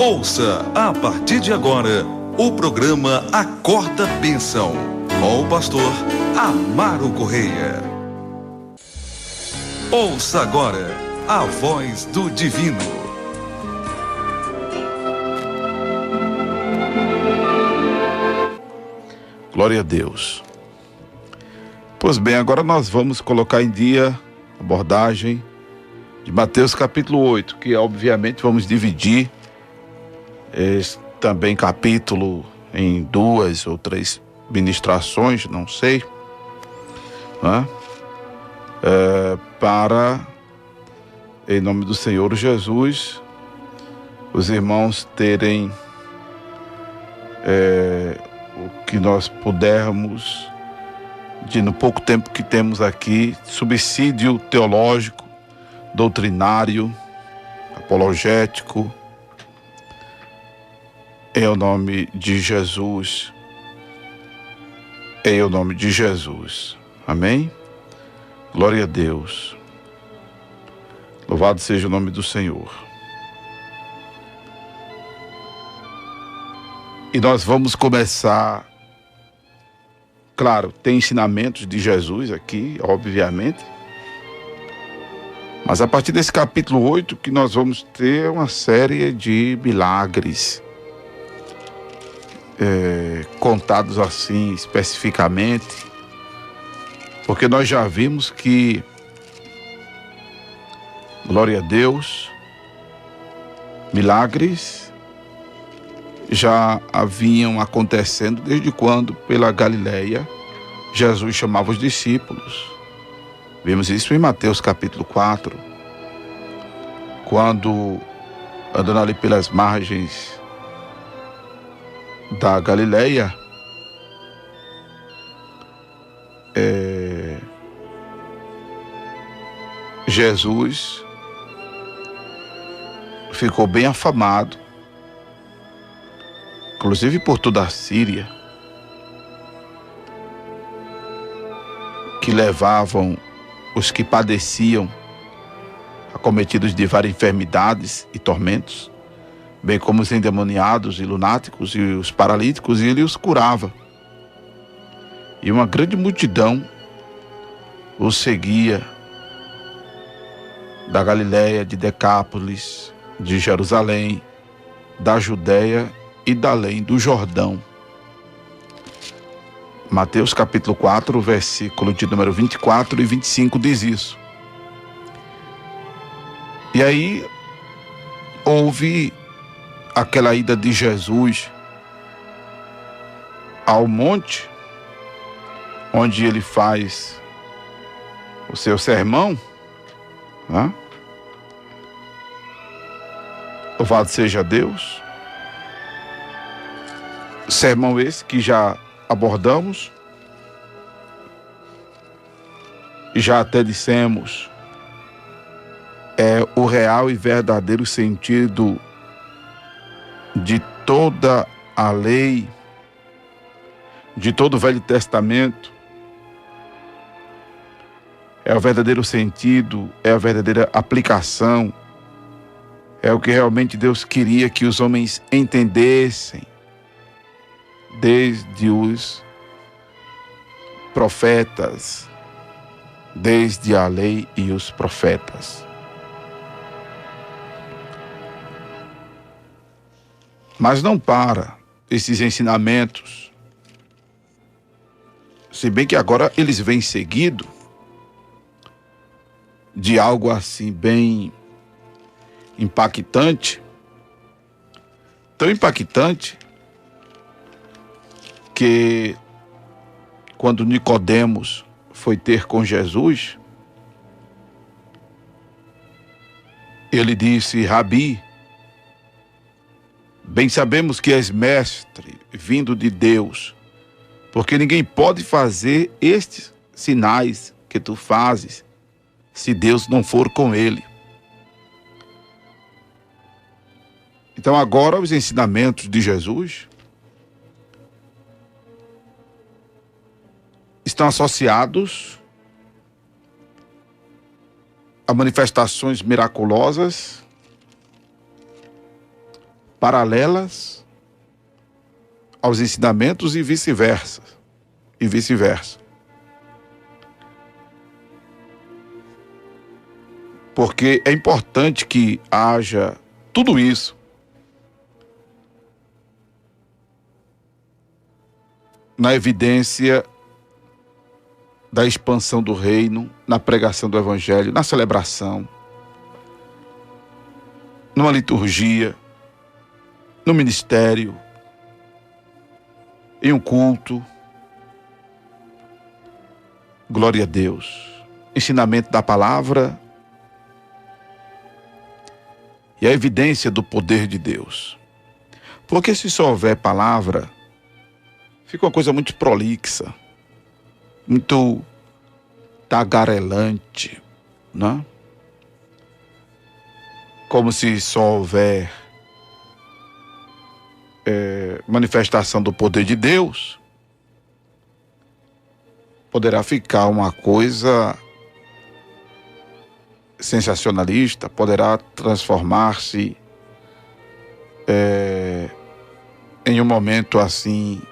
Ouça a partir de agora o programa Acorda Bênção, com o pastor Amaro Correia. Ouça agora a voz do divino. Glória a Deus. Pois bem, agora nós vamos colocar em dia a abordagem de Mateus capítulo 8, que obviamente vamos dividir esse também capítulo em 2 ou 3 ministrações, não sei, né? Para, em nome do Senhor Jesus, os irmãos terem o que nós pudermos, no pouco tempo que temos aqui, subsídio teológico, doutrinário, apologético, em o nome de Jesus. Em o nome de Jesus. Amém? Glória a Deus. Louvado seja o nome do Senhor. E nós vamos começar. Claro, tem ensinamentos de Jesus aqui, obviamente. Mas a partir desse capítulo 8 que nós vamos ter uma série de milagres. Contados assim especificamente, porque nós já vimos que, glória a Deus, milagres já haviam acontecendo desde quando pela Galileia Jesus chamava os discípulos. Vimos isso em Mateus capítulo 4, quando, andando ali pelas margens da Galileia, Jesus ficou bem afamado, inclusive por toda a Síria, que levavam os que padeciam, acometidos de várias enfermidades e tormentos, bem como os endemoniados e lunáticos e os paralíticos, e ele os curava. E uma grande multidão os seguia da Galileia, de Decápolis, de Jerusalém, da Judéia e da além do Jordão. Mateus capítulo 4, versículo de número 24 e 25 diz isso. E aí houve aquela ida de Jesus ao monte, onde ele faz o seu sermão, né? Louvado seja Deus. Sermão esse que já abordamos, e já até dissemos, é o real e verdadeiro sentido de toda a lei, de todo o Velho Testamento. É o verdadeiro sentido, é a verdadeira aplicação, é o que realmente Deus queria que os homens entendessem, desde os profetas, desde a lei e os profetas. Mas não para esses ensinamentos, se bem que agora eles vêm seguido de algo assim bem impactante, tão impactante que quando Nicodemos foi ter com Jesus, ele disse: Rabi, bem sabemos que és mestre vindo de Deus, porque ninguém pode fazer estes sinais que tu fazes se Deus não for com ele. Então agora os ensinamentos de Jesus estão associados a manifestações miraculosas, paralelas aos ensinamentos e vice-versa. Porque é importante que haja tudo isso na evidência da expansão do reino, na pregação do evangelho, na celebração, numa liturgia, no ministério, em um culto. Glória a Deus. Ensinamento da palavra e a evidência do poder de Deus. Porque se só houver palavra, fica uma coisa muito prolixa, muito tagarelante, né? Como se só houver manifestação do poder de Deus, poderá ficar uma coisa sensacionalista, poderá transformar-se em um momento assim,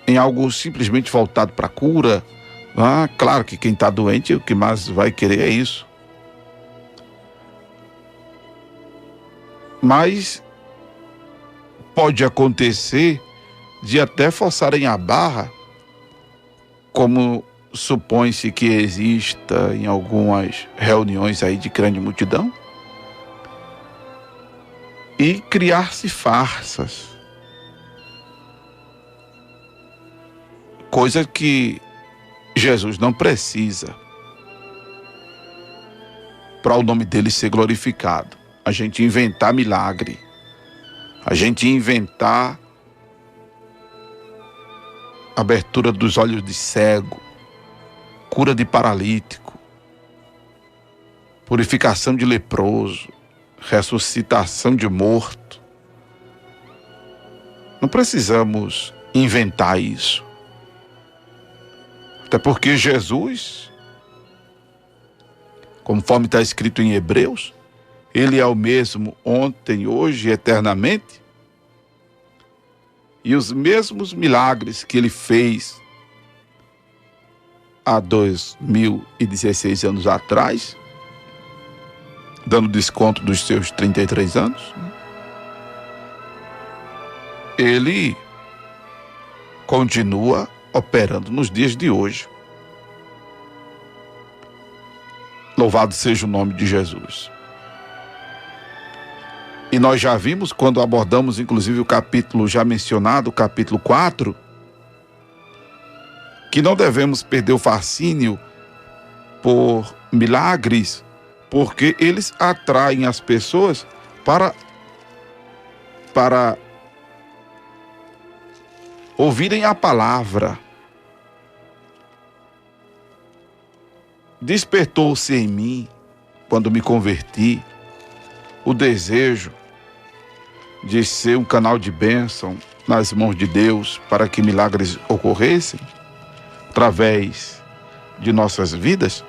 em algo simplesmente voltado para a cura. Claro que quem está doente, o que mais vai querer é isso. Mas pode acontecer de até forçarem a barra, como supõe-se que exista em algumas reuniões aí de grande multidão, e criar-se farsas. Coisa que Jesus não precisa para o nome dele ser glorificado. A gente inventar milagre, a gente inventar abertura dos olhos de cego, cura de paralítico, purificação de leproso, ressuscitação de morto. Não precisamos inventar isso. Até porque Jesus, conforme está escrito em Hebreus, ele é o mesmo ontem, hoje e eternamente. E os mesmos milagres que ele fez há 2016 anos atrás, dando desconto dos seus 33 anos, ele continua operando nos dias de hoje. Louvado seja o nome de Jesus. E nós já vimos, quando abordamos inclusive o capítulo já mencionado, o capítulo 4, que não devemos perder o fascínio por milagres, porque eles atraem as pessoas para ouvirem a palavra. Despertou-se em mim, quando me converti, o desejo de ser um canal de bênção nas mãos de Deus para que milagres ocorressem através de nossas vidas.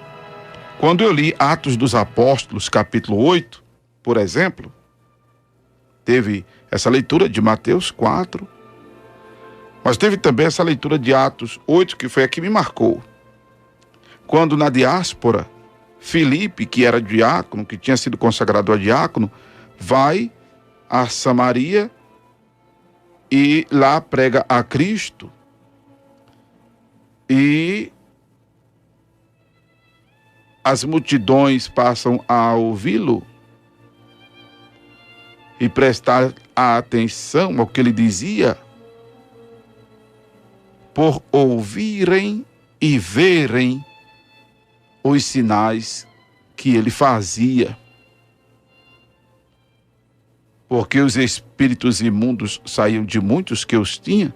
Quando eu li Atos dos Apóstolos, capítulo 8, por exemplo, teve essa leitura de Mateus 4, mas teve também essa leitura de Atos 8, que foi a que me marcou. Quando na diáspora, Filipe, que era diácono, que tinha sido consagrado a diácono, vai a Samaria e lá prega a Cristo. E as multidões passam a ouvi-lo e prestar atenção ao que ele dizia, por ouvirem e verem os sinais que ele fazia. Porque os espíritos imundos saíam de muitos que os tinham,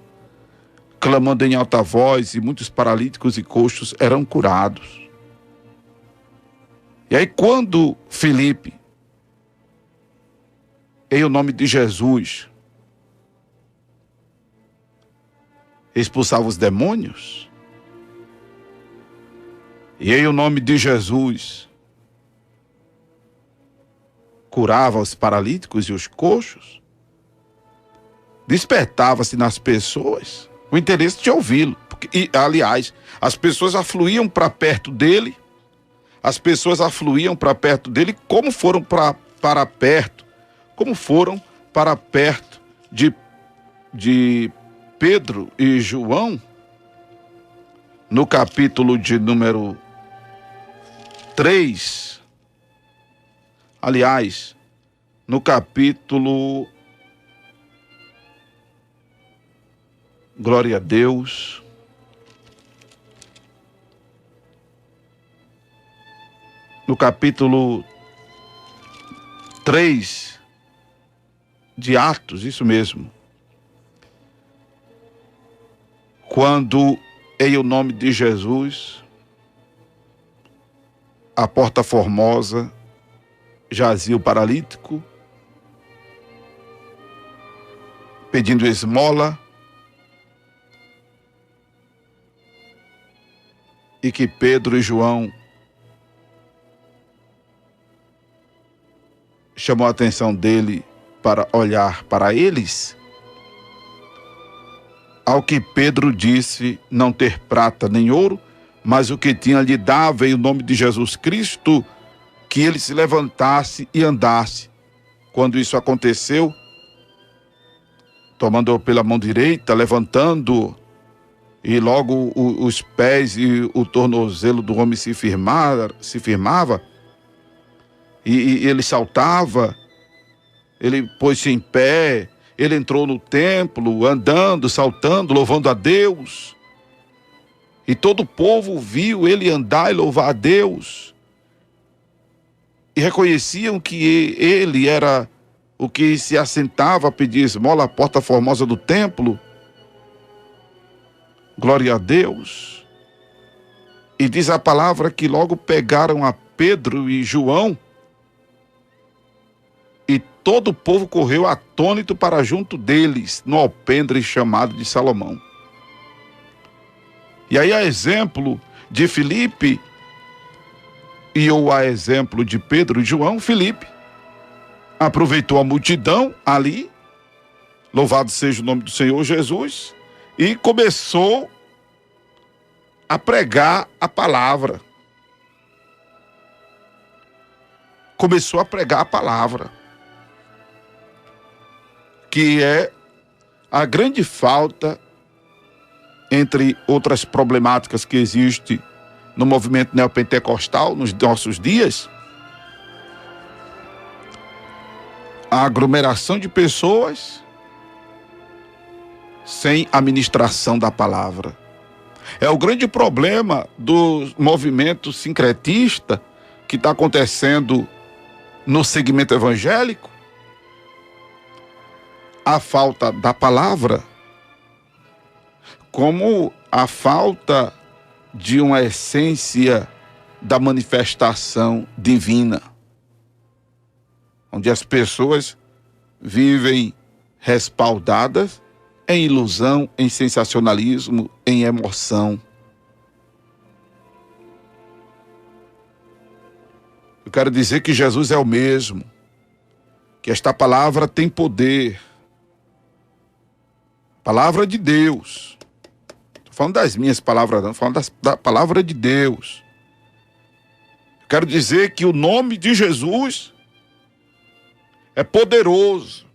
clamando em alta voz, e muitos paralíticos e coxos eram curados. E aí quando Filipe, em o nome de Jesus, expulsava os demônios, e em o nome de Jesus curava os paralíticos e os coxos, despertava-se nas pessoas o interesse de ouvi-lo. E, aliás, as pessoas afluíam para perto dele, como foram para perto de Pedro e João, no capítulo de número 3, aliás, no capítulo, glória a Deus, no capítulo 3 de Atos, isso mesmo, quando em o nome de Jesus, a porta formosa, jazia o paralítico, pedindo esmola, e que Pedro e João chamou a atenção dele para olhar para eles, ao que Pedro disse não ter prata nem ouro, mas o que tinha lhe dava em o nome de Jesus Cristo, que ele se levantasse e andasse. Quando isso aconteceu, tomando-o pela mão direita, levantando, e logo os pés e o tornozelo do homem se firmava, e ele saltava, ele pôs-se em pé, ele entrou no templo, andando, saltando, louvando a Deus. E todo o povo viu ele andar e louvar a Deus. E reconheciam que ele era o que se assentava a pedir esmola à porta formosa do templo. Glória a Deus. E diz a palavra que logo pegaram a Pedro e João, e todo o povo correu atônito para junto deles, no alpendre chamado de Salomão. E aí, a exemplo de Filipe, a exemplo de Pedro e João, Filipe aproveitou a multidão ali, louvado seja o nome do Senhor Jesus, e começou a pregar a palavra. Que é a grande falta, entre outras problemáticas que existe no movimento neopentecostal nos nossos dias, a aglomeração de pessoas sem a ministração da palavra. É o grande problema do movimento sincretista que está acontecendo no segmento evangélico. A falta da palavra, como a falta de uma essência da manifestação divina, onde as pessoas vivem respaldadas em ilusão, em sensacionalismo, em emoção. Eu quero dizer que Jesus é o mesmo, que esta palavra tem poder. Palavra de Deus. Estou falando das minhas palavras, não, estou falando da palavra de Deus. Eu quero dizer que o nome de Jesus é poderoso.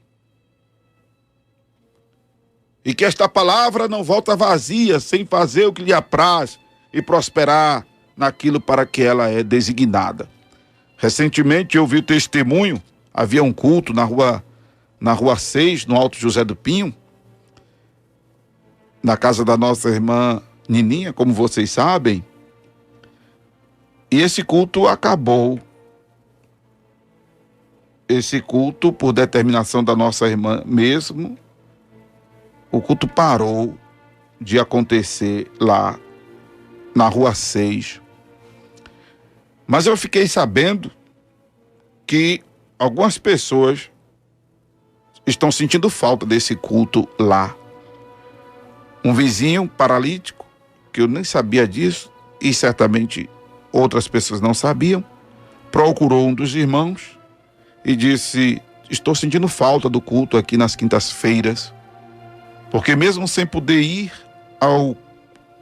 E que esta palavra não volta vazia, sem fazer o que lhe apraz e prosperar naquilo para que ela é designada. Recentemente eu vi o testemunho, havia um culto na rua 6, no Alto José do Pinho, na casa da nossa irmã Nininha, como vocês sabem, e esse culto acabou. Esse culto, por determinação da nossa irmã mesmo, o culto parou de acontecer lá na Rua 6. Mas eu fiquei sabendo que algumas pessoas estão sentindo falta desse culto lá. Um vizinho paralítico, que eu nem sabia disso, e certamente outras pessoas não sabiam, procurou um dos irmãos e disse: estou sentindo falta do culto aqui nas quintas-feiras, porque mesmo sem poder ir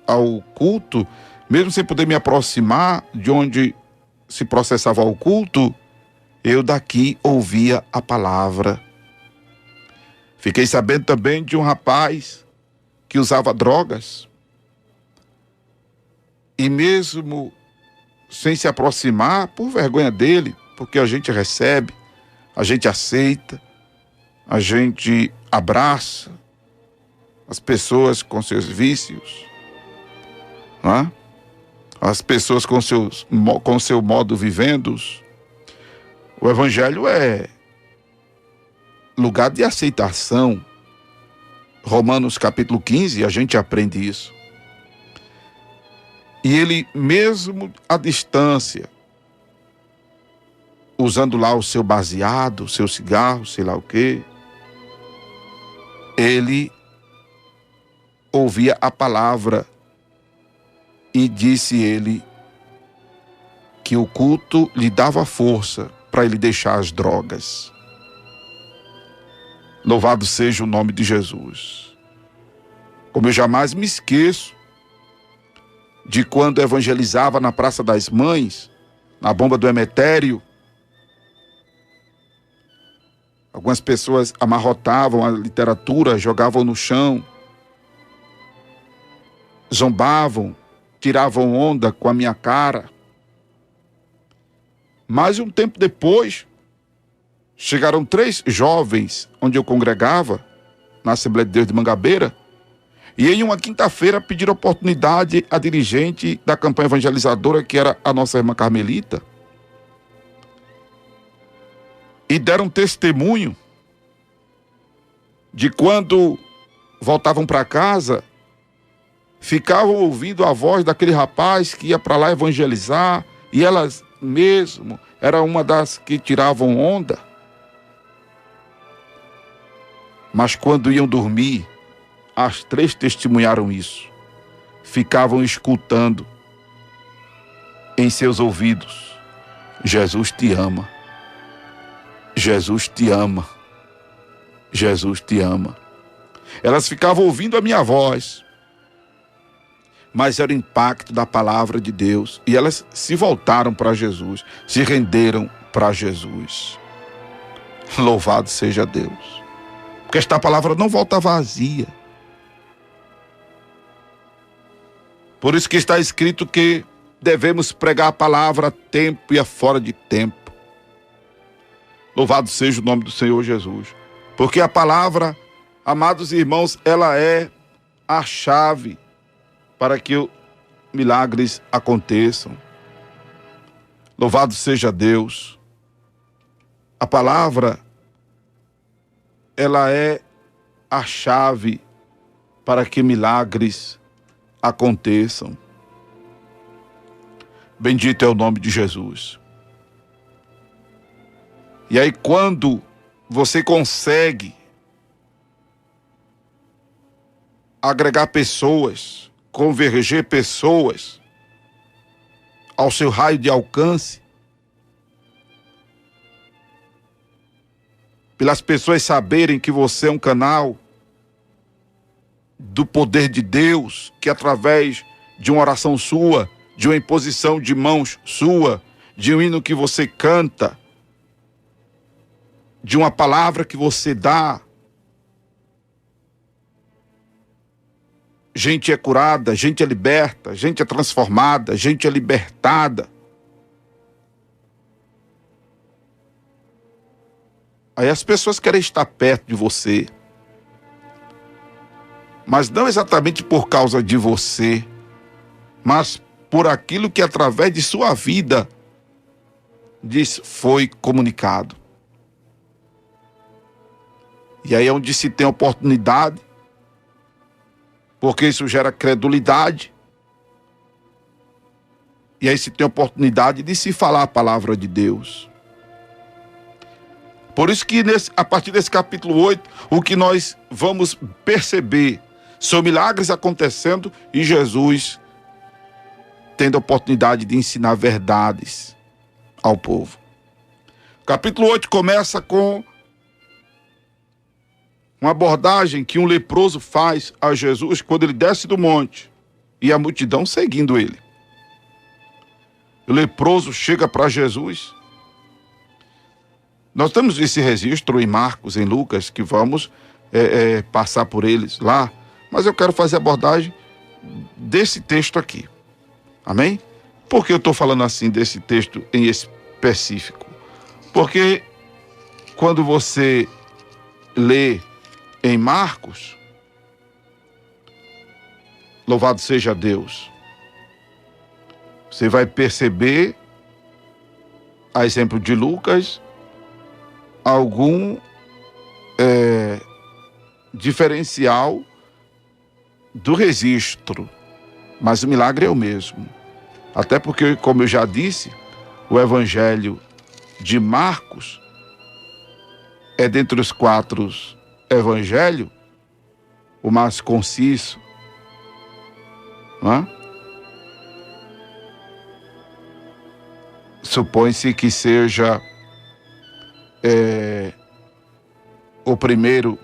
ao culto, mesmo sem poder me aproximar de onde se processava o culto, eu daqui ouvia a palavra. Fiquei sabendo também de um rapaz que usava drogas, e mesmo sem se aproximar, por vergonha dele, porque a gente recebe, a gente aceita, a gente abraça as pessoas com seus vícios, não é? As pessoas com seu modo vivendo. O evangelho é lugar de aceitação. Romanos capítulo 15, a gente aprende isso. E ele, mesmo à distância, usando lá o seu baseado, o seu cigarro, sei lá o quê, ele ouvia a palavra e disse ele que o culto lhe dava força para ele deixar as drogas. Louvado seja o nome de Jesus. Como eu jamais me esqueço de quando evangelizava na Praça das Mães, na bomba do Emetério, algumas pessoas amarrotavam a literatura, jogavam no chão, zombavam, tiravam onda com a minha cara. Mas um tempo depois, chegaram 3 jovens onde eu congregava, na Assembleia de Deus de Mangabeira, e em uma quinta-feira pediram oportunidade à dirigente da campanha evangelizadora, que era a nossa irmã Carmelita, e deram testemunho de quando voltavam para casa, ficavam ouvindo a voz daquele rapaz que ia para lá evangelizar, e elas mesmo eram uma das que tiravam onda. Mas quando iam dormir, as 3 testemunharam isso. Ficavam escutando em seus ouvidos: Jesus te ama. Jesus te ama. Jesus te ama. Elas ficavam ouvindo a minha voz, mas era o impacto da palavra de Deus. E elas se voltaram para Jesus, se renderam para Jesus. Louvado seja Deus. Porque esta palavra não volta vazia. Por isso que está escrito que devemos pregar a palavra a tempo e a fora de tempo. Louvado seja o nome do Senhor Jesus. Porque a palavra, amados irmãos, ela é a chave para que milagres aconteçam. Louvado seja Deus. A palavra, ela é a chave para que milagres aconteçam. Bendito é o nome de Jesus. E aí, quando você consegue agregar pessoas, converger pessoas ao seu raio de alcance, pelas pessoas saberem que você é um canal do poder de Deus, que através de uma oração sua, de uma imposição de mãos sua, de um hino que você canta, de uma palavra que você dá, gente é curada, gente é liberta, gente é transformada, gente é libertada. Aí as pessoas querem estar perto de você, mas não exatamente por causa de você, mas por aquilo que através de sua vida foi comunicado. E aí é onde se tem oportunidade, porque isso gera credulidade, e aí se tem oportunidade de se falar a palavra de Deus. Por isso que a partir desse capítulo 8, o que nós vamos perceber são milagres acontecendo e Jesus tendo a oportunidade de ensinar verdades ao povo. Capítulo 8 começa com uma abordagem que um leproso faz a Jesus quando ele desce do monte e a multidão seguindo ele. O leproso chega para Jesus. Nós temos esse registro em Marcos, em Lucas, que vamos passar por eles lá, mas eu quero fazer a abordagem desse texto aqui. Amém? Por que eu estou falando assim desse texto em específico? Porque quando você lê em Marcos, louvado seja Deus, você vai perceber, a exemplo de Lucas, algum diferencial do registro, mas o milagre é o mesmo. Até porque, como eu já disse, o Evangelho de Marcos é, dentre os 4 evangelhos, o mais conciso, não é? Supõe-se que seja o primeiro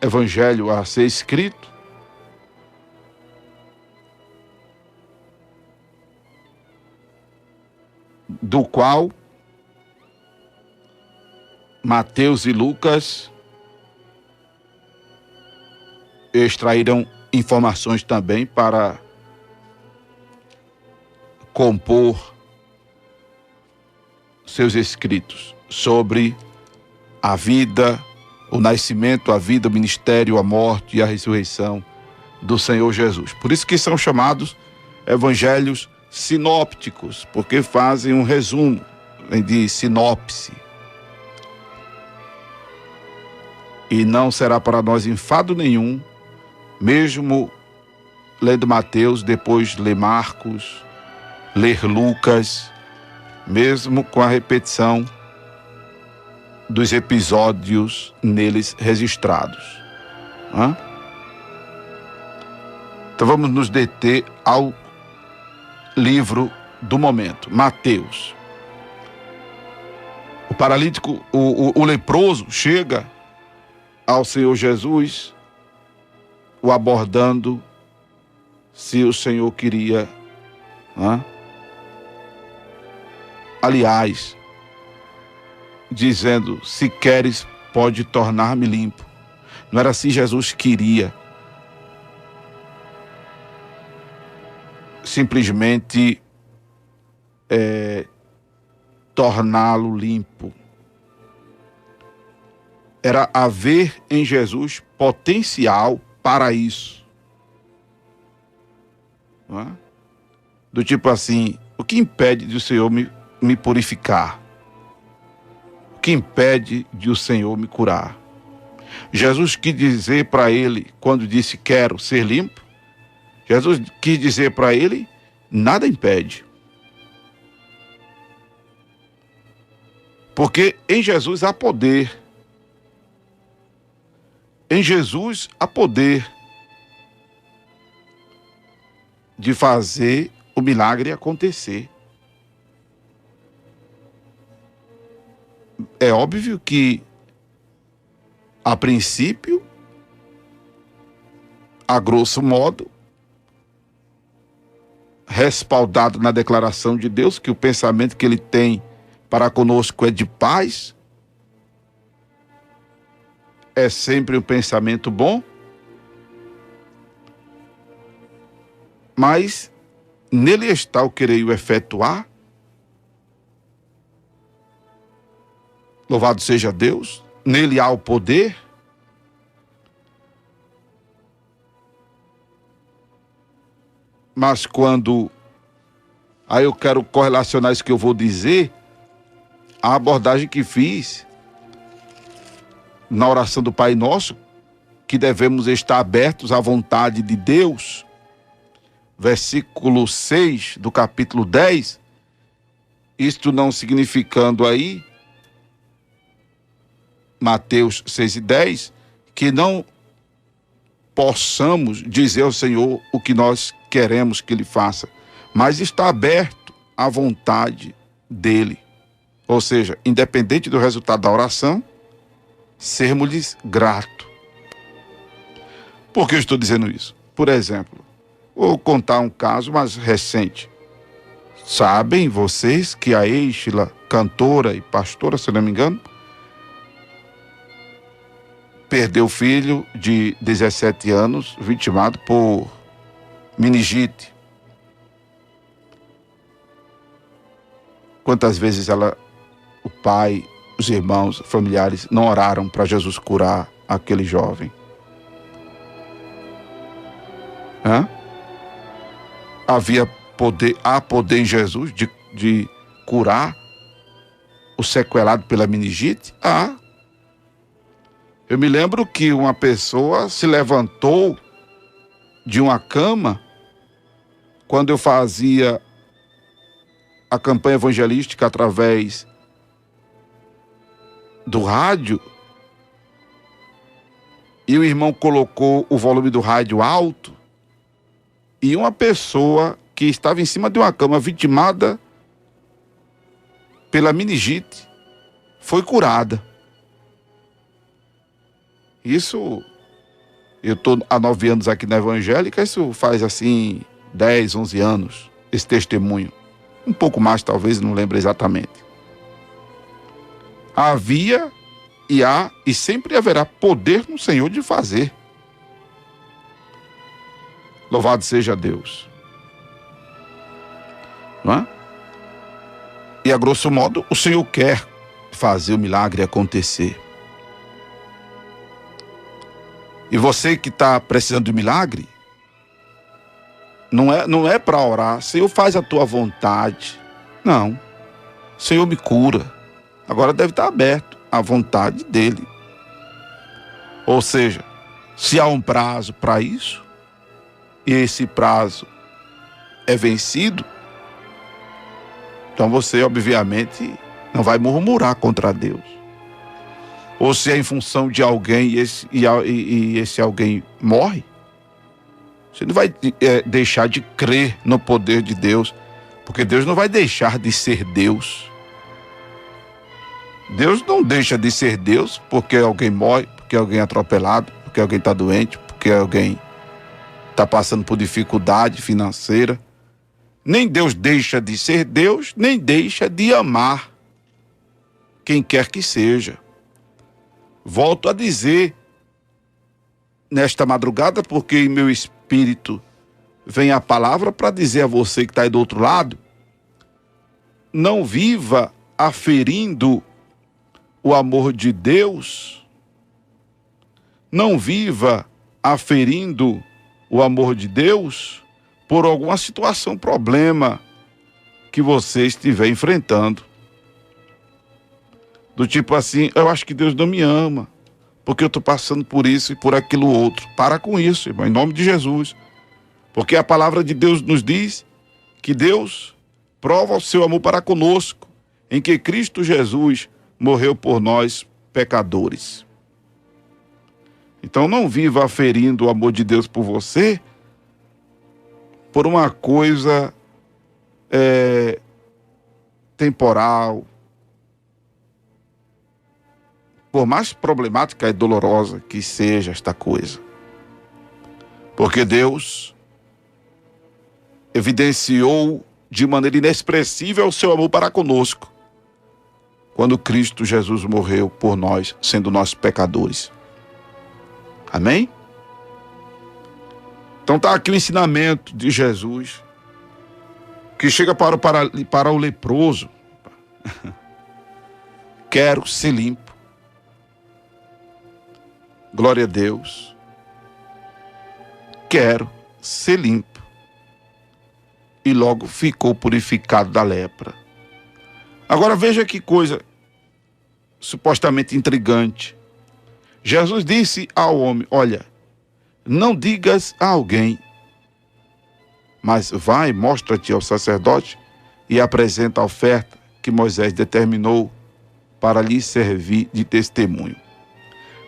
evangelho a ser escrito, do qual Mateus e Lucas extraíram informações também para compor seus escritos sobre a vida, o nascimento, a vida, o ministério, a morte e a ressurreição do Senhor Jesus. Por isso que são chamados evangelhos sinópticos, porque fazem um resumo de sinopse. E não será para nós enfado nenhum, mesmo lendo Mateus, depois ler Marcos, ler Lucas, mesmo com a repetição dos episódios neles registrados. Então vamos nos deter ao livro do momento, Mateus. O paralítico, o leproso chega ao Senhor Jesus, o abordando, se o Senhor queria, aliás, dizendo, se queres, pode tornar-me limpo. Não era assim Jesus queria simplesmente torná-lo limpo. Era haver em Jesus potencial para isso. Não é? Do tipo assim, o que impede de o Senhor me purificar? O que impede de o Senhor me curar? Jesus quis dizer para ele, quando disse quero ser limpo, Jesus quis dizer para ele, nada impede. Porque em Jesus há poder. Em Jesus há poder de fazer o milagre acontecer. É óbvio que, a princípio, a grosso modo, respaldado na declaração de Deus, que o pensamento que ele tem para conosco é de paz, é sempre um pensamento bom, mas nele está o querer e o efetuar. Louvado seja Deus, nele há o poder. Mas quando, aí eu quero correlacionar isso que eu vou dizer, a abordagem que fiz na oração do Pai Nosso, que devemos estar abertos à vontade de Deus, versículo 6 do capítulo 10, isto não significando aí, Mateus 6:10, que não possamos dizer ao Senhor o que nós queremos que Ele faça, mas está aberto à vontade dEle. Ou seja, independente do resultado da oração, sermos-lhes gratos. Por que eu estou dizendo isso? Por exemplo, vou contar um caso mais recente. Sabem vocês que a Eixila, cantora e pastora, se não me engano, perdeu o filho de 17 anos, vitimado por meningite. Quantas vezes o pai, os irmãos, familiares não oraram para Jesus curar aquele jovem? Há poder em Jesus de curar o sequelado pela meningite? Eu me lembro que uma pessoa se levantou de uma cama quando eu fazia a campanha evangelística através do rádio, e o irmão colocou o volume do rádio alto, e uma pessoa que estava em cima de uma cama vitimada pela meningite foi curada. Isso, eu estou há 9 anos aqui na evangélica, isso faz assim 10, 11 anos, esse testemunho. Um pouco mais talvez, não lembro exatamente. Havia e há e sempre haverá poder no Senhor de fazer. Louvado seja Deus. Não é? E a grosso modo, o Senhor quer fazer o milagre acontecer. E você que está precisando de milagre, não é para orar, Senhor, faz a tua vontade. Não. Senhor, me cura. Agora deve estar aberto à vontade dele. Ou seja, se há um prazo para isso, e esse prazo é vencido, então você, obviamente, não vai murmurar contra Deus. Ou se é em função de alguém e esse alguém morre, você não vai deixar de crer no poder de Deus, porque Deus não vai deixar de ser Deus. Deus não deixa de ser Deus porque alguém morre, porque alguém é atropelado, porque alguém está doente, porque alguém está passando por dificuldade financeira. Nem Deus deixa de ser Deus, nem deixa de amar quem quer que seja. Volto a dizer nesta madrugada, porque em meu espírito vem a palavra para dizer a você que está aí do outro lado: não viva aferindo o amor de Deus, não viva aferindo o amor de Deus por alguma situação, problema que você estiver enfrentando. Do tipo assim, eu acho que Deus não me ama, porque eu estou passando por isso e por aquilo outro. Para com isso, irmão, em nome de Jesus. Porque a palavra de Deus nos diz que Deus prova o seu amor para conosco, em que Cristo Jesus morreu por nós, pecadores. Então não viva aferindo o amor de Deus por você por uma coisa temporal, por mais problemática e dolorosa que seja esta coisa. Porque Deus evidenciou de maneira inexpressível o seu amor para conosco, quando Cristo Jesus morreu por nós, sendo nós pecadores. Amém? Então está aqui o ensinamento de Jesus, que chega para o leproso. Quero ser limpo. Glória a Deus. Quero ser limpo. E logo ficou purificado da lepra. Agora veja que coisa supostamente intrigante. Jesus disse ao homem: olha, não digas a alguém, mas vai, mostra-te ao sacerdote e apresenta a oferta que Moisés determinou para lhe servir de testemunho.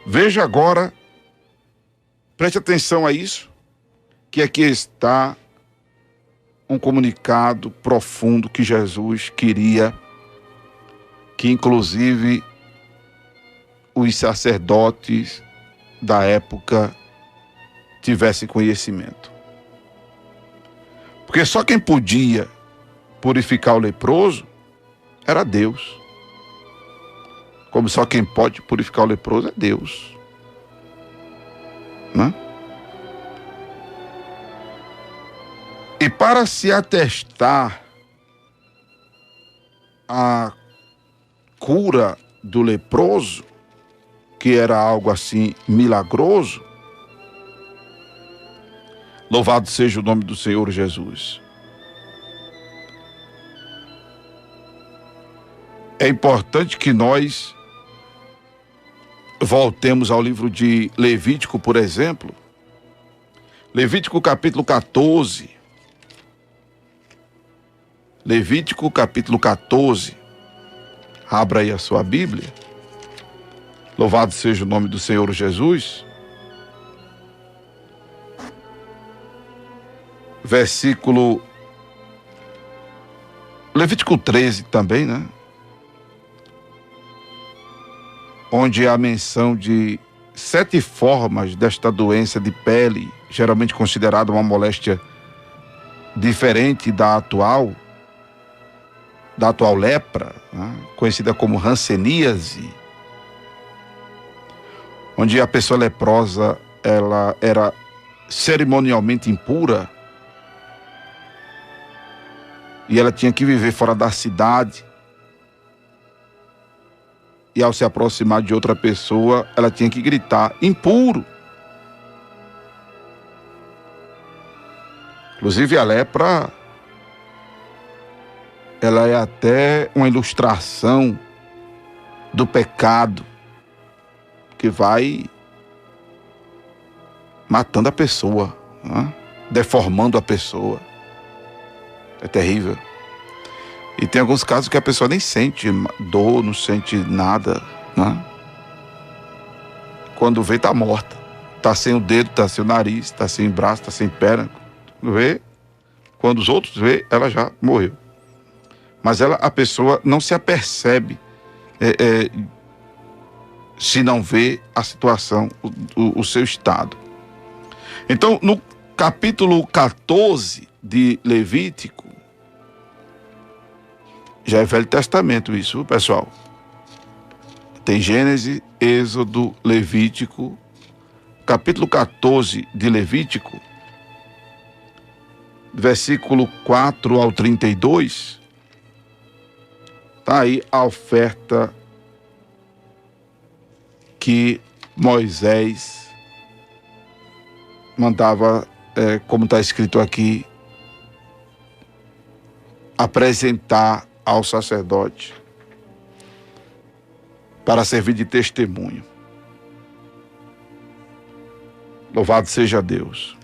Veja agora, preste atenção a isso, que aqui está um comunicado profundo que Jesus queria que inclusive os sacerdotes da época tivessem conhecimento. Porque só quem podia purificar o leproso era Deus. Como só quem pode purificar o leproso é Deus. Né? E para se atestar a cura do leproso, que era algo assim milagroso, louvado seja o nome do Senhor Jesus. É importante que nós voltemos ao livro de Levítico, por exemplo. Levítico capítulo 14. Levítico capítulo 14. Abra aí a sua Bíblia. Louvado seja o nome do Senhor Jesus. Versículo Levítico 13 também, né? Onde há menção de 7 formas desta doença de pele, geralmente considerada uma moléstia diferente da atual lepra, né? Conhecida como hanseníase, onde a pessoa leprosa ela era cerimonialmente impura e ela tinha que viver fora da cidade. E ao se aproximar de outra pessoa, ela tinha que gritar: impuro. Inclusive a lepra, ela é até uma ilustração do pecado que vai matando a pessoa, né? Deformando a pessoa. É terrível. E tem alguns casos que a pessoa nem sente dor, não sente nada, né? Quando vê, tá morta. Tá sem o dedo, tá sem o nariz, tá sem braço, tá sem perna. Quando os outros vê, ela já morreu. Mas a pessoa não se apercebe se não vê a situação, o seu estado. Então, no capítulo 14 de Levítico, já é Velho Testamento isso, pessoal. Tem Gênesis, Êxodo, Levítico. Capítulo 14 de Levítico, versículo 4 ao 32. Está aí a oferta que Moisés mandava, como está escrito aqui, apresentar ao sacerdote para servir de testemunho. Louvado seja Deus.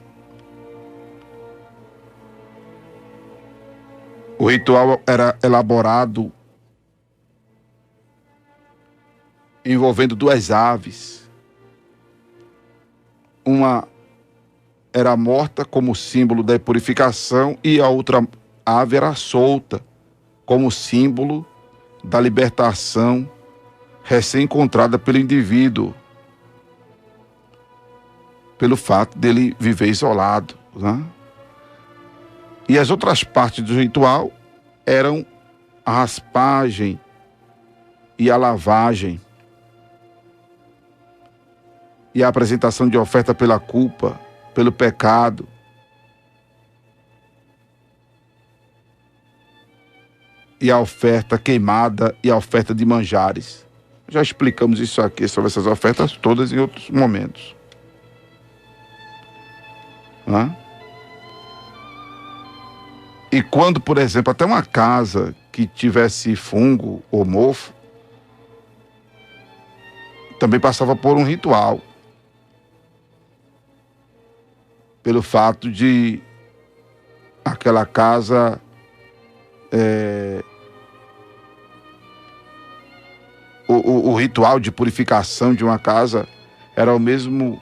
O ritual era elaborado envolvendo 2 aves. Uma era morta como símbolo da purificação e a outra ave era solta como símbolo da libertação recém-encontrada pelo indivíduo, pelo fato dele viver isolado, né? E as outras partes do ritual eram a raspagem e a lavagem e a apresentação de oferta pela culpa, pelo pecado. E a oferta queimada e a oferta de manjares. Já explicamos isso aqui, sobre essas ofertas todas em outros momentos. Né? E quando, por exemplo, até uma casa que tivesse fungo ou mofo, também passava por um ritual. Pelo fato de aquela casa o ritual de purificação de uma casa era o mesmo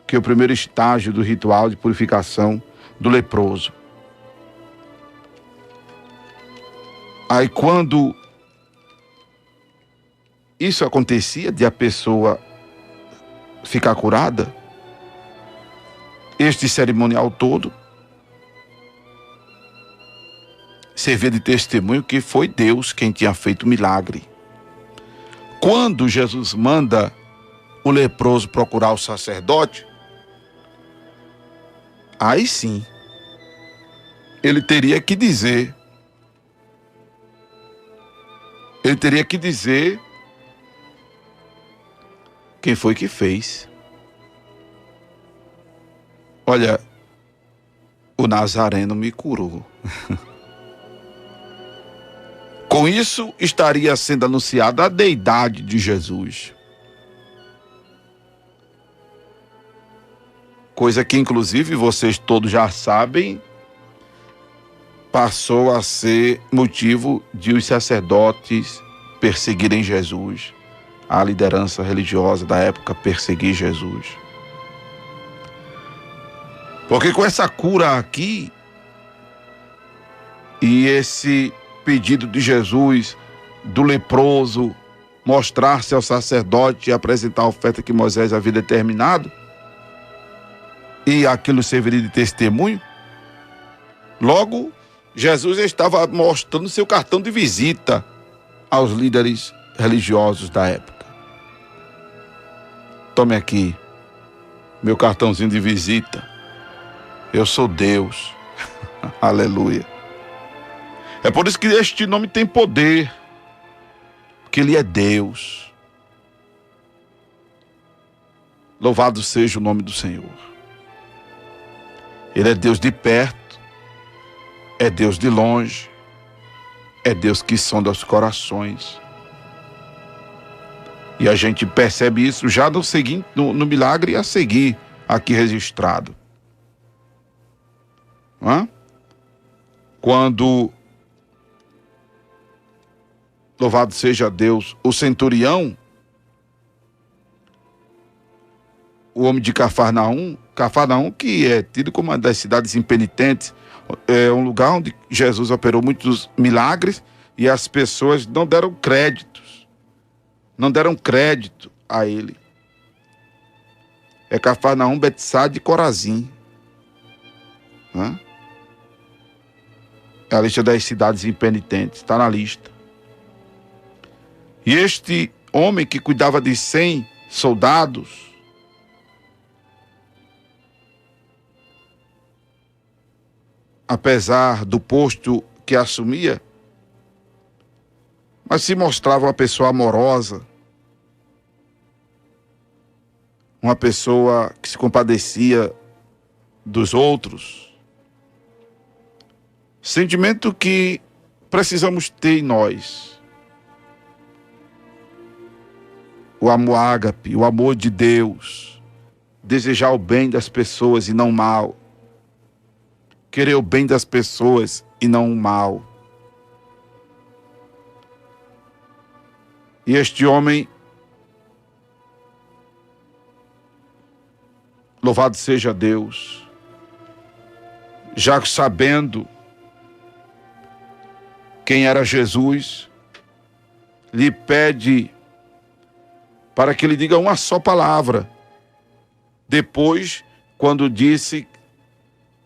que o primeiro estágio do ritual de purificação do leproso. Aí quando isso acontecia de a pessoa ficar curada, este cerimonial todo servia de testemunho que foi Deus quem tinha feito o milagre. Quando Jesus manda o leproso procurar o sacerdote, aí sim, ele teria que dizer quem foi que fez. Olha, o Nazareno me curou. Com isso, estaria sendo anunciada a deidade de Jesus. Coisa que, inclusive, vocês todos já sabem, passou a ser motivo de os sacerdotes perseguirem Jesus. A liderança religiosa da época perseguir Jesus. Porque com essa cura aqui, e esse pedido de Jesus, do leproso, mostrar-se ao sacerdote e apresentar a oferta que Moisés havia determinado, e aquilo serviria de testemunho, logo Jesus estava mostrando seu cartão de visita aos líderes religiosos da época. Tome aqui, meu cartãozinho de visita. Eu sou Deus. Aleluia. É por isso que este nome tem poder, porque Ele é Deus. Louvado seja o nome do Senhor. Ele é Deus de perto, é Deus de longe, é Deus que sonda os corações. E a gente percebe isso já no milagre a seguir aqui registrado. Quando, louvado seja Deus, o centurião, o homem de Cafarnaum, que é tido como uma das cidades impenitentes, é um lugar onde Jesus operou muitos milagres e as pessoas não deram crédito a ele. É Cafarnaum, Betsaida e Corazim. É a lista das cidades impenitentes, está na lista. E este homem que cuidava de 100 soldados, apesar do posto que assumia, mas se mostrava uma pessoa amorosa, uma pessoa que se compadecia dos outros. Sentimento que precisamos ter em nós. O amor ágape, o amor de Deus, desejar o bem das pessoas e não o mal. Querer o bem das pessoas e não o mal. E este homem, louvado seja Deus, já sabendo quem era Jesus, lhe pede para que ele diga uma só palavra. Depois, quando disse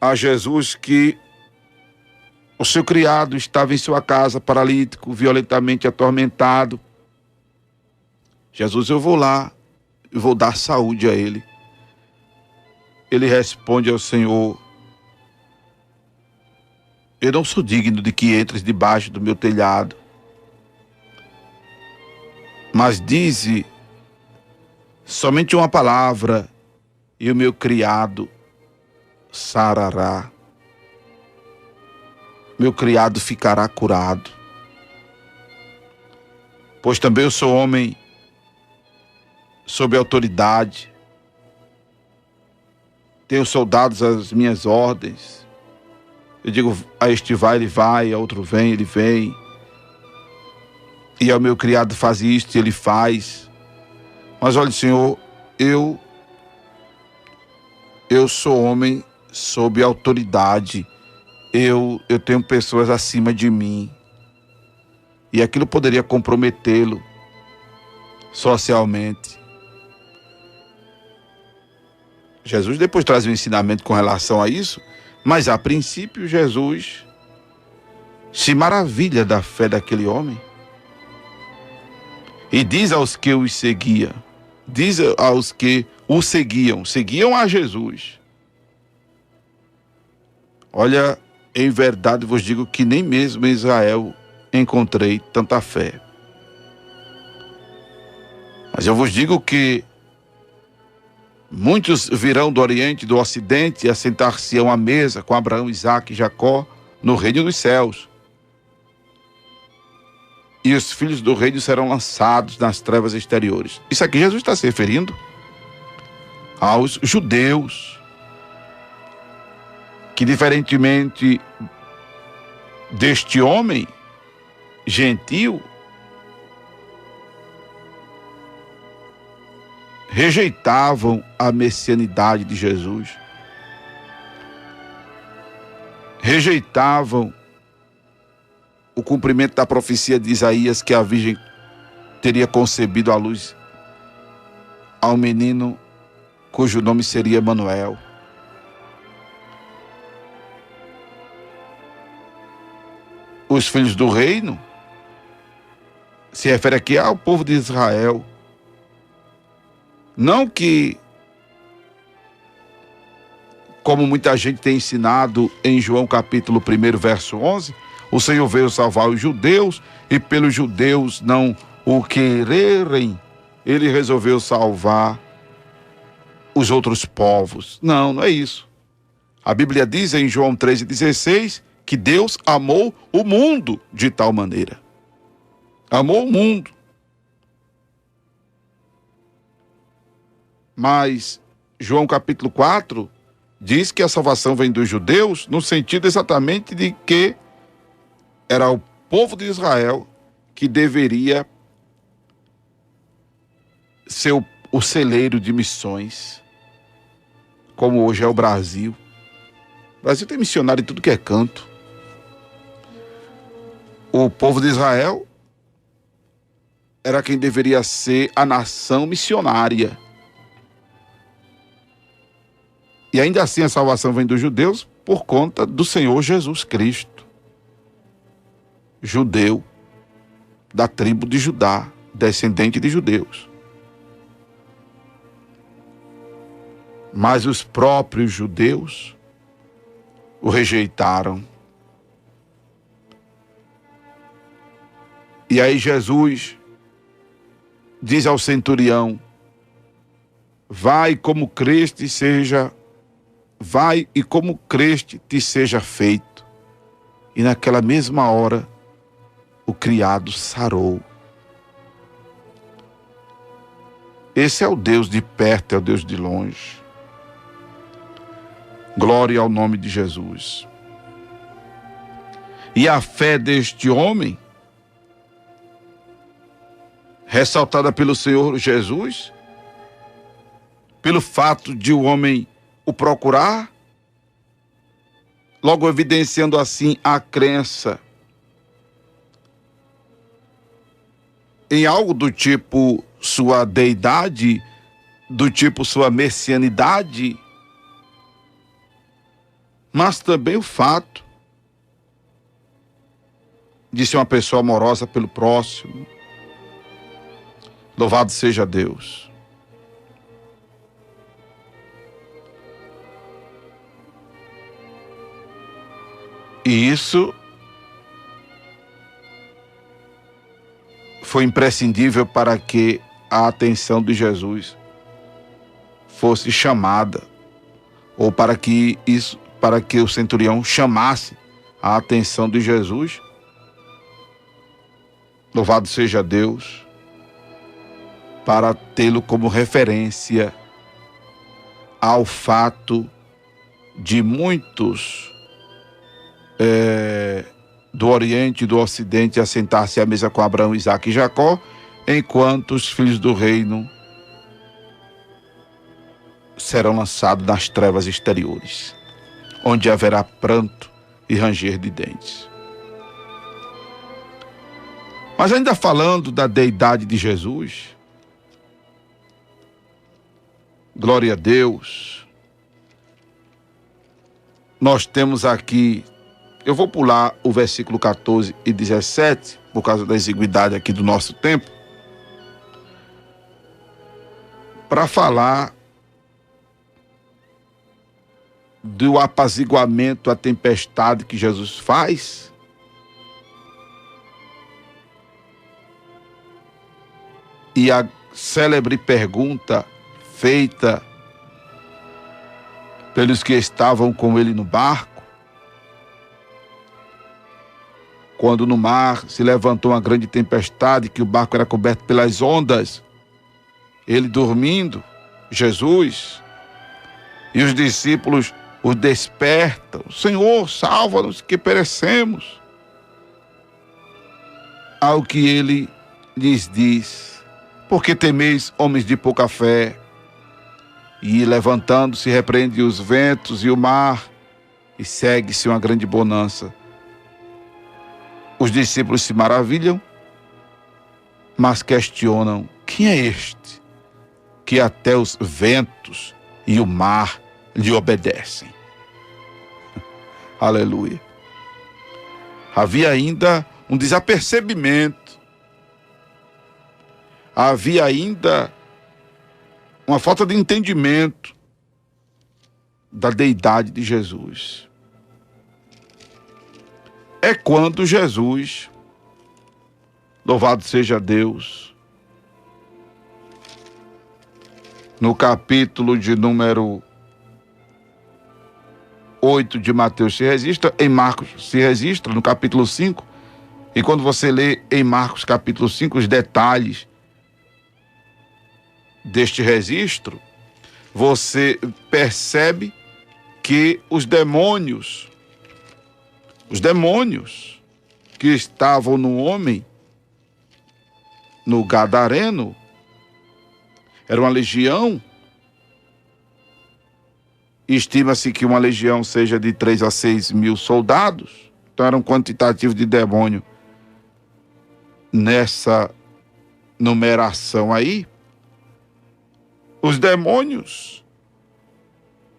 a Jesus que o seu criado estava em sua casa, paralítico, violentamente atormentado, Jesus, eu vou lá, eu vou dar saúde a ele. Ele responde ao Senhor: eu não sou digno de que entres debaixo do meu telhado, mas dize somente uma palavra e o meu criado sarará. Meu criado ficará curado. Pois também eu sou homem sob autoridade, tenho soldados às minhas ordens. Eu digo, a este vai, ele vai, a outro vem, ele vem. E ao meu criado faz isto, ele faz. Mas olha, Senhor, eu sou homem sob autoridade. Eu tenho pessoas acima de mim. E aquilo poderia comprometê-lo. socialmente. Jesus depois traz um ensinamento com relação a isso, mas a princípio Jesus se maravilha da fé daquele homem e diz aos que os seguia, diz aos que o seguiam a Jesus: olha, em verdade vos digo que nem mesmo em Israel encontrei tanta fé. Mas eu vos digo que muitos virão do Oriente e do Ocidente e assentar-se-ão à mesa com Abraão, Isaque e Jacó no reino dos céus. E os filhos do reino serão lançados nas trevas exteriores. Isso aqui Jesus está se referindo aos judeus, que diferentemente deste homem gentil, rejeitavam a messianidade de Jesus, rejeitavam o cumprimento da profecia de Isaías, que a virgem teria concebido à luz ao menino cujo nome seria Emanuel. Os filhos do reino se refere aqui ao povo de Israel. Não que, como muita gente tem ensinado em João capítulo 1, verso 11, o Senhor veio salvar os judeus e pelos judeus não o quererem, ele resolveu salvar os outros povos. Não, não é isso. A Bíblia diz em João 3,16 que Deus amou o mundo de tal maneira. Amou o mundo. Mas João capítulo 4 diz que a salvação vem dos judeus no sentido exatamente de que era o povo de Israel que deveria ser o celeiro de missões, como hoje é o Brasil. O Brasil tem missionário em tudo que é canto. O povo de Israel era quem deveria ser a nação missionária. E ainda assim a salvação vem dos judeus por conta do Senhor Jesus Cristo. Judeu, da tribo de Judá, descendente de judeus. Mas os próprios judeus o rejeitaram. E aí Jesus diz ao centurião: vai como creste vai e como creste te seja feito. E naquela mesma hora o criado sarou. Esse é o Deus de perto, é o Deus de longe. Glória ao nome de Jesus. E a fé deste homem, ressaltada pelo Senhor Jesus, pelo fato de o homem o procurar, logo evidenciando assim a crença em algo do tipo sua deidade, do tipo sua messianidade, mas também o fato de ser uma pessoa amorosa pelo próximo. Louvado seja Deus. E isso foi imprescindível para que a atenção de Jesus fosse chamada, ou para que o centurião chamasse a atenção de Jesus. Louvado seja Deus, para tê-lo como referência ao fato de muitos do Oriente e do Ocidente assentar-se à mesa com Abraão, Isaque e Jacó, enquanto os filhos do reino serão lançados nas trevas exteriores, onde haverá pranto e ranger de dentes. Mas ainda falando da deidade de Jesus, Glória a Deus. Nós temos aqui, eu vou pular o versículo 14 e 17, por causa da exiguidade aqui do nosso tempo, para falar do apaziguamento à tempestade que Jesus faz. E a célebre pergunta feita pelos que estavam com ele no barco, quando no mar se levantou uma grande tempestade, que o barco era coberto pelas ondas, ele dormindo, Jesus, e os discípulos o despertam: Senhor, salva-nos que perecemos. Ao que ele lhes diz: por que temeis, homens de pouca fé? E levantando-se, repreende os ventos e o mar, e segue-se uma grande bonança. Os discípulos se maravilham, mas questionam: quem é este, que até os ventos e o mar lhe obedecem? Aleluia. Havia ainda um desapercebimento, havia ainda uma falta de entendimento da deidade de Jesus. É quando Jesus, louvado seja Deus, no capítulo de número 8 de Mateus se registra, em Marcos se registra, no capítulo 5, e quando você lê em Marcos capítulo 5 os detalhes deste registro, você percebe que os demônios que estavam no homem, no Gadareno, era uma legião. Estima-se que uma legião seja de 3 a 6 mil soldados. Então era um quantitativo de demônio nessa numeração aí. Os demônios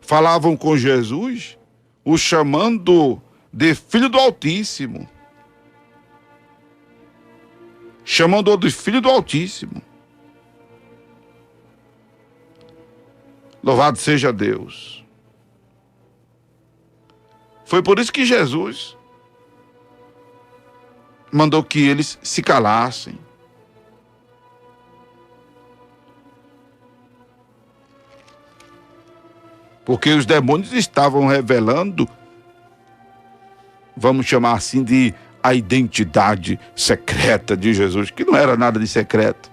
falavam com Jesus, o chamando de Filho do Altíssimo. Chamando-o de Filho do Altíssimo. Louvado seja Deus. Foi por isso que Jesus mandou que eles se calassem. Porque os demônios estavam revelando, vamos chamar assim, de a identidade secreta de Jesus, que não era nada de secreto.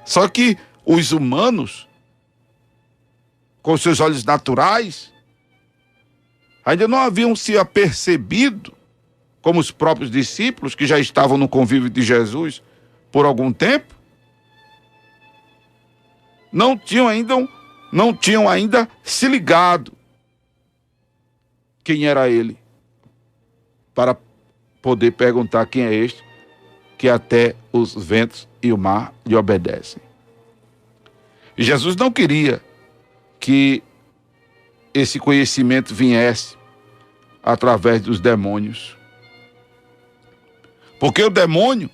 Só que os humanos, com seus olhos naturais, ainda não haviam se apercebido, como os próprios discípulos, que já estavam no convívio de Jesus por algum tempo, não tinham ainda se ligado quem era ele, para poder perguntar: quem é este que até os ventos e o mar lhe obedecem. E Jesus não queria que esse conhecimento viesse através dos demônios, porque o demônio,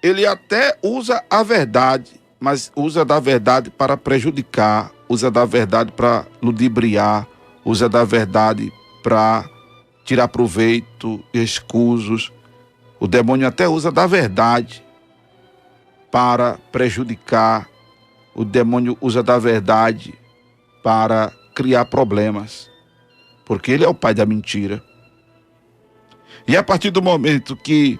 ele até usa a verdade, mas usa da verdade para prejudicar, usa da verdade para ludibriar, usa da verdade para tirar proveito, escusos. O demônio até usa da verdade para prejudicar, o demônio usa da verdade para criar problemas, porque ele é o pai da mentira. E a partir do momento que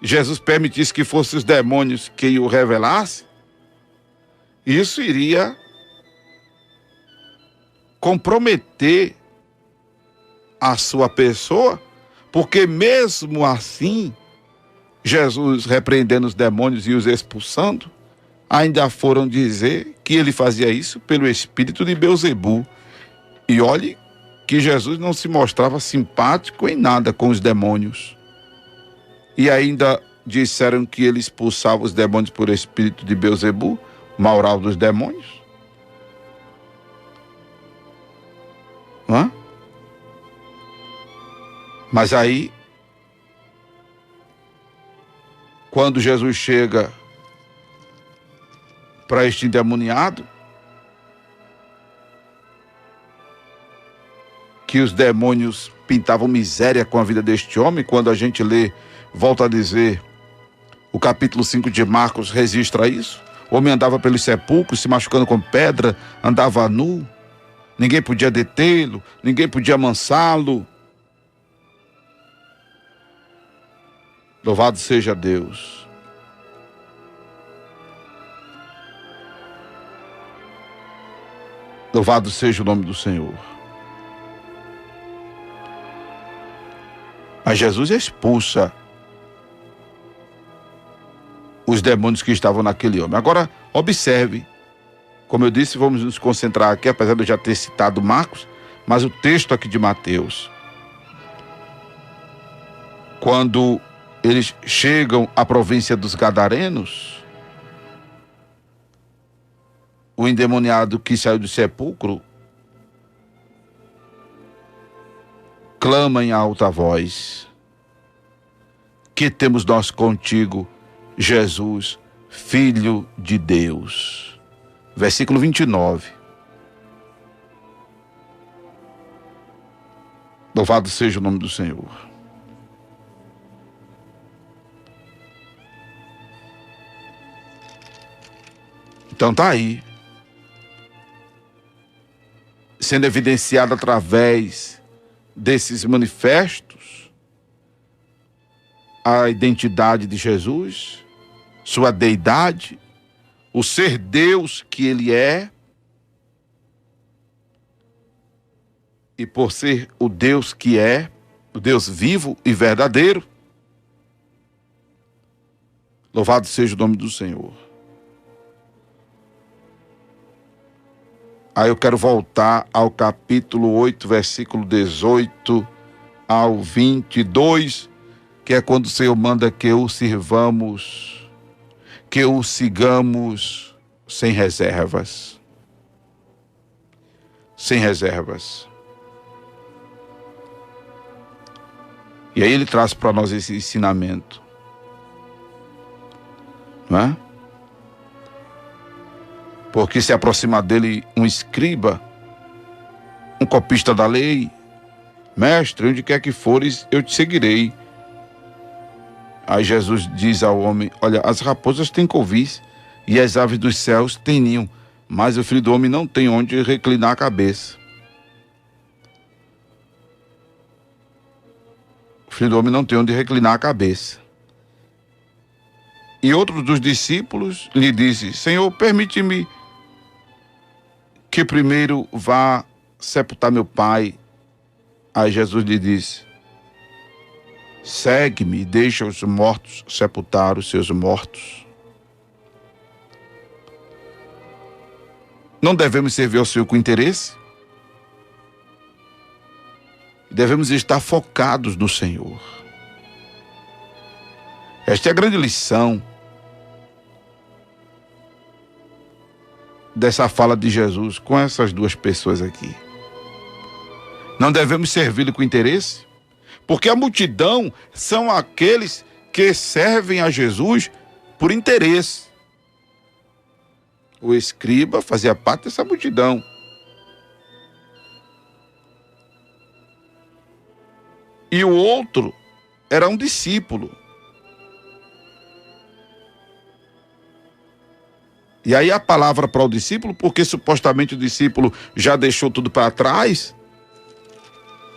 Jesus permitisse que fossem os demônios que o revelassem, isso iria comprometer a sua pessoa, porque mesmo assim, Jesus repreendendo os demônios e os expulsando, ainda foram dizer que ele fazia isso pelo espírito de Beelzebu. E olhe que Jesus não se mostrava simpático em nada com os demônios. E ainda disseram que ele expulsava os demônios por espírito de Beelzebu, maioral dos demônios. Hã? Mas aí, quando Jesus chega para este endemoniado, que os demônios pintavam miséria com a vida deste homem, quando a gente lê, volta a dizer, o capítulo 5 de Marcos registra isso. O homem andava pelos sepulcros, se machucando com pedra, andava nu, ninguém podia detê-lo, ninguém podia amansá-lo. Louvado seja Deus. Louvado seja o nome do Senhor. Mas Jesus expulsa os demônios que estavam naquele homem. Agora, observe, como eu disse, vamos nos concentrar aqui, apesar de eu já ter citado Marcos, mas o texto aqui de Mateus. Quando eles chegam à província dos Gadarenos, o endemoniado que saiu do sepulcro clama em alta voz: que temos nós contigo, Jesus, Filho de Deus? Versículo 29. Louvado seja o nome do Senhor. Então tá aí, sendo evidenciado através desses manifestos a identidade de Jesus, sua deidade, o ser Deus que ele é, e por ser o Deus que é, o Deus vivo e verdadeiro, louvado seja o nome do Senhor. Aí eu quero voltar ao capítulo 8, versículo 18 ao 22, que é quando o Senhor manda que o sirvamos, que o sigamos sem reservas. Sem reservas. E aí ele traz para nós esse ensinamento. Não é? Porque se aproxima dele um escriba, um copista da lei: mestre, onde quer que fores, eu te seguirei. Aí Jesus diz ao homem: olha, as raposas têm covis e as aves dos céus têm ninho, mas o filho do homem não tem onde reclinar a cabeça. O filho do homem não tem onde reclinar a cabeça. E outro dos discípulos lhe disse: Senhor, permite-me que primeiro vá sepultar meu pai. Aí Jesus lhe disse: segue-me e deixa os mortos sepultar os seus mortos. Não devemos servir ao Senhor com interesse. Devemos estar focados no Senhor. Esta é a grande lição dessa fala de Jesus com essas duas pessoas aqui. Não devemos servi-lo com interesse, porque a multidão são aqueles que servem a Jesus por interesse. O escriba fazia parte dessa multidão. E o outro era um discípulo. E aí a palavra para o discípulo, porque supostamente o discípulo já deixou tudo para trás.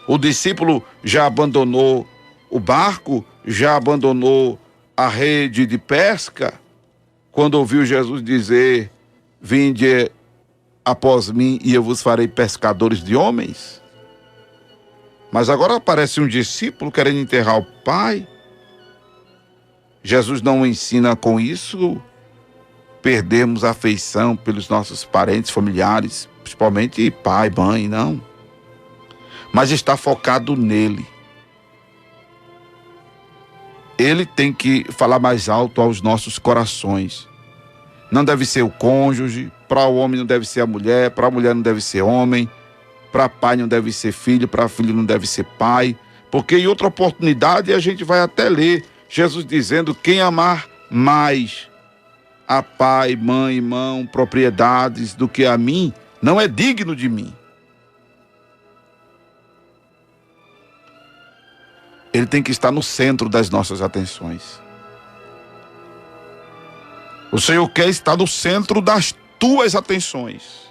O discípulo já abandonou o barco, já abandonou a rede de pesca, quando ouviu Jesus dizer: vinde após mim e eu vos farei pescadores de homens. Mas agora aparece um discípulo querendo enterrar o pai. Jesus não ensina com isso perdermos a afeição pelos nossos parentes, familiares, principalmente pai, mãe, não. Mas está focado nele. Ele tem que falar mais alto aos nossos corações. não deve ser o cônjuge, para o homem não deve ser a mulher, para a mulher não deve ser homem, para pai não deve ser filho, para filho não deve ser pai, porque em outra oportunidade a gente vai até ler Jesus dizendo: quem amar mais a pai, mãe, irmão, propriedades do que a mim, não é digno de mim. Ele tem que estar no centro das nossas atenções. O Senhor quer estar no centro das tuas atenções.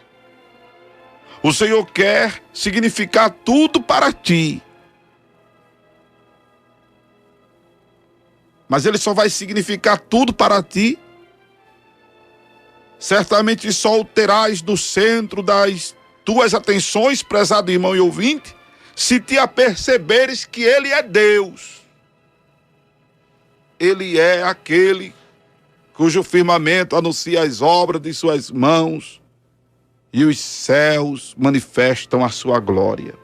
O Senhor quer significar tudo para ti. Mas Ele só vai significar tudo para ti. Certamente só o terás no centro das tuas atenções, prezado irmão e ouvinte, se te aperceberes que Ele é Deus. Ele é aquele cujo firmamento anuncia as obras de suas mãos e os céus manifestam a sua glória.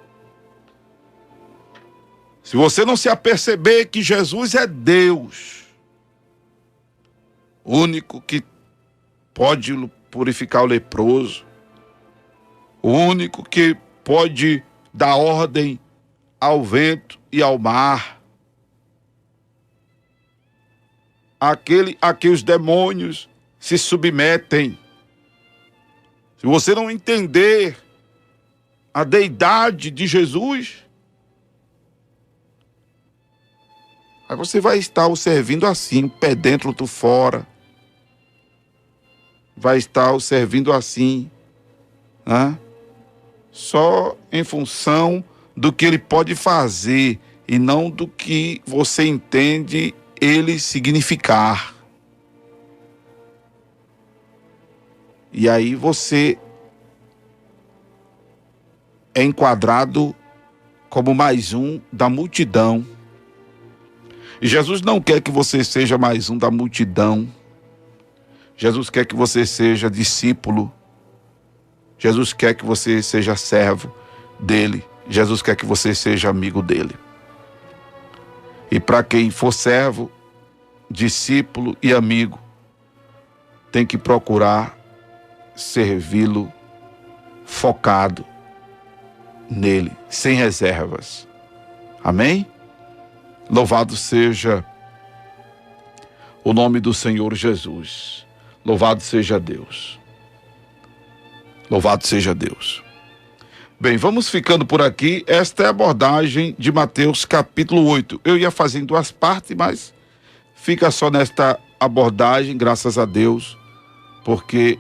Se você não se aperceber que Jesus é Deus, o único que pode purificar o leproso, o único que pode dar ordem ao vento e ao mar, aquele a que os demônios se submetem. Se você não entender a deidade de Jesus, aí você vai estar o servindo assim, um pé dentro, outro fora. Vai estar o servindo assim, né? Só em função do que ele pode fazer e não do que você entende ele significar. E aí você é enquadrado como mais um da multidão. E Jesus não quer que você seja mais um da multidão. Jesus quer que você seja discípulo. Jesus quer que você seja servo dele. Jesus quer que você seja amigo dele. E para quem for servo, discípulo e amigo, tem que procurar servi-lo focado nele, sem reservas. Amém? Louvado seja o nome do Senhor Jesus. Louvado seja Deus. Louvado seja Deus. Bem, vamos ficando por aqui. Esta é a abordagem de Mateus capítulo 8. Eu ia fazer em duas partes, mas fica só nesta abordagem, graças a Deus, porque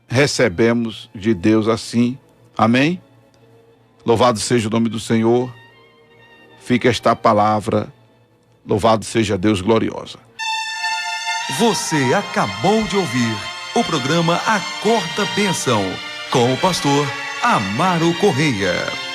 recebemos de Deus assim. Amém? Louvado seja o nome do Senhor. Fica esta palavra. Louvado seja Deus gloriosa. Você acabou de ouvir o programa Acorda Bênção, com o pastor Amaro Correia.